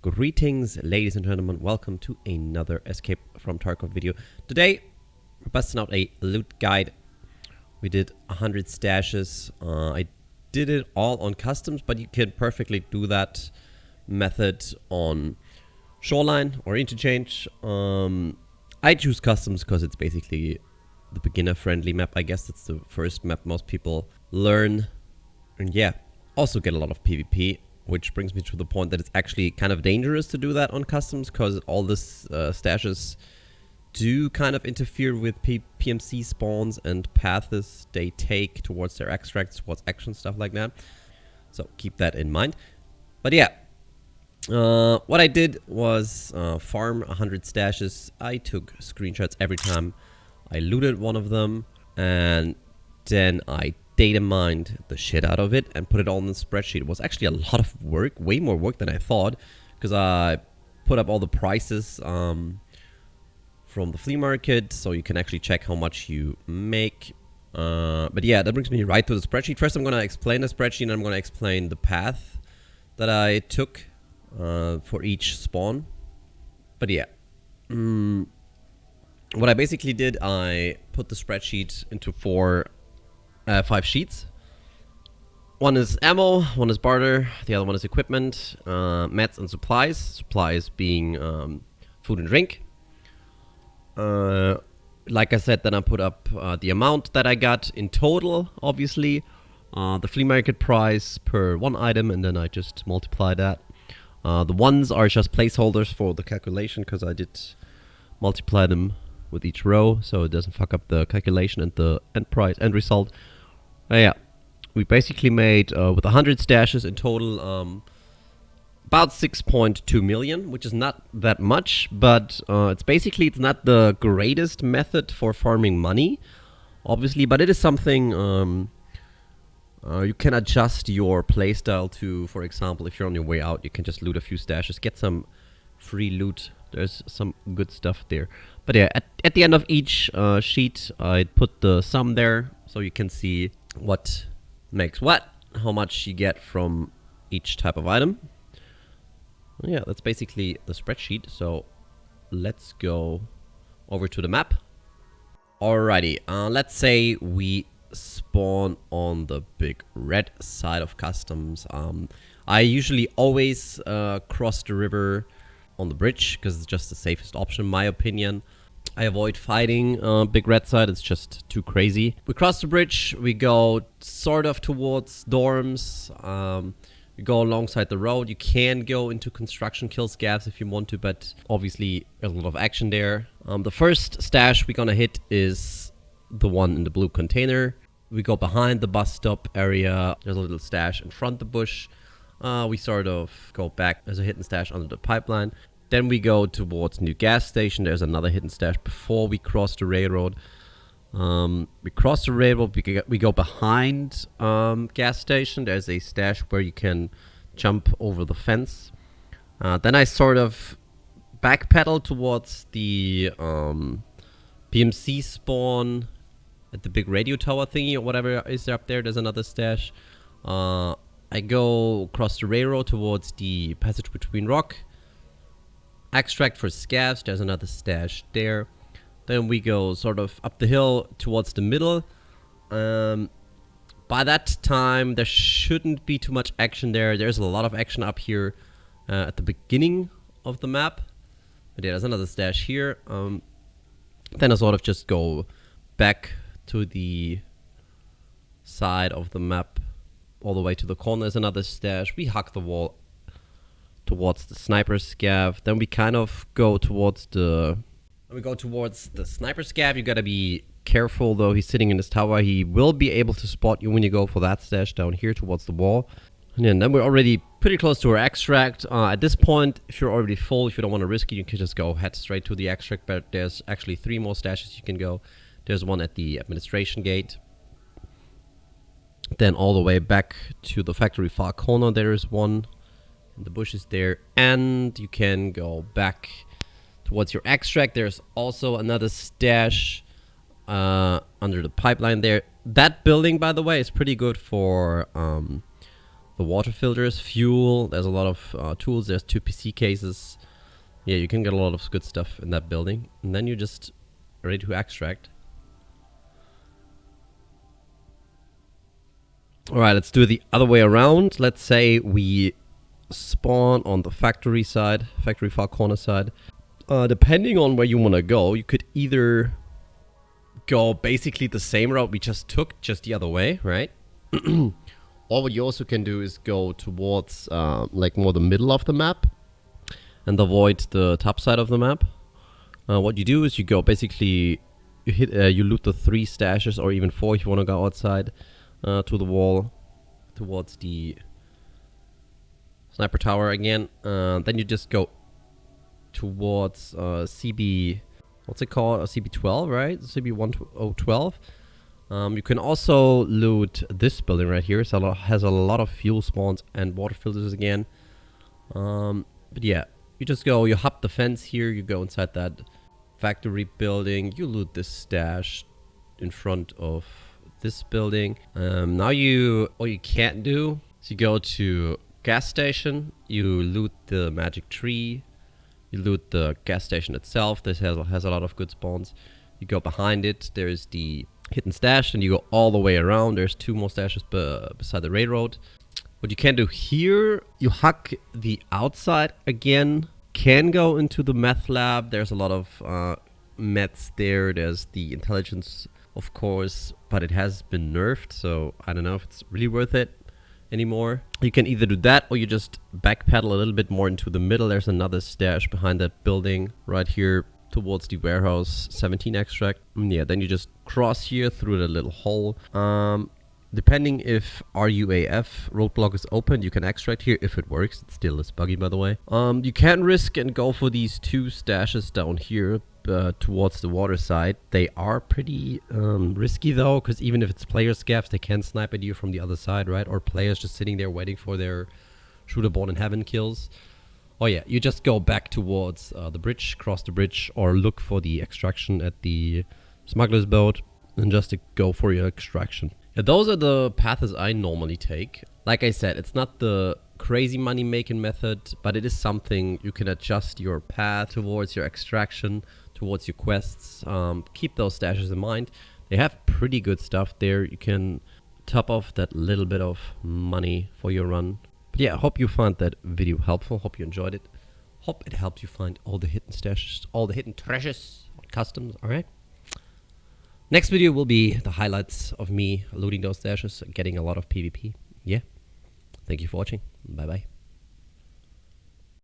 Greetings, ladies and gentlemen. Welcome to another Escape from Tarkov video. Today, we're busting out a loot guide. We did 100 stashes. I did it all on customs, but you can perfectly do that method on Shoreline or Interchange. I choose customs because it's basically the beginner-friendly map. I guess it's the first map most people learn. And yeah, also get a lot of PvP. Which brings me to the point that it's actually kind of dangerous to do that on customs because all this stashes do kind of interfere with PMC spawns and paths they take towards their extracts, towards action, stuff like that. So keep that in mind. But yeah, what I did was farm 100 stashes. I took screenshots every time I looted one of them, and then I data mined the shit out of it and put it all in the spreadsheet. It was actually a lot of work, way more work than I thought, because I put up all the prices from the flea market, so you can actually check how much you make. But yeah, that brings me right to the spreadsheet. First, I'm going to explain the spreadsheet, and I'm going to explain the path that I took for each spawn. But yeah, what I basically did, I put the spreadsheet into 5 sheets. One is ammo, one is barter, the other one is equipment, mats and supplies. Supplies being food and drink. Like I said, then I put up the amount that I got in total, obviously. The flea market price per one item, and then I just multiply that. The ones are just placeholders for the calculation, because I did multiply them with each row, so it doesn't fuck up the calculation and the end result. Yeah, we basically made, with 100 stashes in total, about 6.2 million, which is not that much, but it's not the greatest method for farming money, obviously, but it is something you can adjust your playstyle to. For example, if you're on your way out, you can just loot a few stashes, get some free loot. There's some good stuff there. But yeah, at the end of each sheet, I put the sum there, so you can see what makes what, how much you get from each type of item. Yeah, that's basically the spreadsheet. So let's go over to the map. Alrighty, let's say we spawn on the big red side of customs. I usually always cross the river on the bridge because it's just the safest option, in my opinion. I avoid fighting big red side, it's just too crazy. We cross the bridge, we go sort of towards dorms, we go alongside the road. You can go into construction kill scavs if you want to, but obviously there's a lot of action there. The first stash we're gonna hit is the one in the blue container. We go behind the bus stop area, there's a little stash in front of the bush. We sort of go back as a hidden stash under the pipeline. Then we go towards new gas station. There's another hidden stash before we cross the railroad. We cross the railroad. We go behind gas station. There's a stash where you can jump over the fence. Then I sort of backpedal towards the PMC spawn at the big radio tower thingy or whatever is up there. There's another stash. I go across the railroad towards the passage between rock. Extract for scavs, there's another stash there. Then we go sort of up the hill towards the middle. By that time, there shouldn't be too much action there. There's a lot of action up here at the beginning of the map. But yeah, there's another stash here. Then I sort of just go back to the side of the map. All the way to the corner is another stash. We hug the wall towards the sniper scav. Then we kind of go towards the sniper scav. You gotta be careful though. He's sitting in this tower. He will be able to spot you when you go for that stash down here towards the wall. And then we're already pretty close to our extract. At this point, if you're already full, if you don't want to risk it, you can just go head straight to the extract. But there's actually 3 more stashes you can go. There's one at the administration gate. Then all the way back to the factory far corner, there is one. And the bush is there. And you can go back towards your extract. There's also another stash under the pipeline there. That building, by the way, is pretty good for the water filters, fuel. There's a lot of tools. There's 2 PC cases. Yeah, you can get a lot of good stuff in that building. And then you're just ready to extract. Alright, let's do it the other way around. Let's say we spawn on the factory side, factory far corner side. Depending on where you want to go, you could either go basically the same route we just took, just the other way, right? Or what you also can do is go towards like more the middle of the map and avoid the top side of the map. What you do is you go basically, you loot the 3 stashes or even 4 if you want to go outside to the wall towards the sniper tower again. Then you just go towards CB, what's it called? CB12, right? CB1012. You can also loot this building right here. It has a lot of fuel spawns and water filters again. But yeah, you just go, you hop the fence here, you go inside that factory building, you loot this stash in front of this building. Now all you can't do is you go to gas station, you loot the magic tree, you loot the gas station itself. This has a lot of good spawns. You go behind it, there's the hidden stash, and you go all the way around. There's 2 more stashes beside the railroad. What you can do here, you hack the outside again. Can go into the meth lab. There's a lot of meths there. There's the intelligence, of course, but it has been nerfed, so I don't know if it's really worth it anymore. You can either do that or you just backpedal a little bit more into the middle. There's another stash behind that building right here towards the warehouse 17 extract. Yeah, then you just cross here through the little hole. Depending if RUAF roadblock is open, you can extract here if it works. It still is buggy, by the way. You can risk and go for these 2 stashes down here towards the water side. They are pretty risky though, because even if it's player scavs, they can snipe at you from the other side, right? Or players just sitting there waiting for their shooter born in heaven kills. Oh yeah, you just go back towards the bridge, cross the bridge, or look for the extraction at the smuggler's boat, and just go for your extraction. Yeah, those are the paths I normally take. Like I said, it's not the crazy money making method, but it is something you can adjust your path towards your extraction, towards your quests. Keep those stashes in mind. They have pretty good stuff there. You can top off that little bit of money for your run. But yeah, I hope you found that video helpful. Hope you enjoyed it. Hope it helped you find all the hidden stashes, all the hidden treasures, customs. All right. Next video will be the highlights of me looting those stashes, getting a lot of PvP. Yeah. Thank you for watching. Bye bye.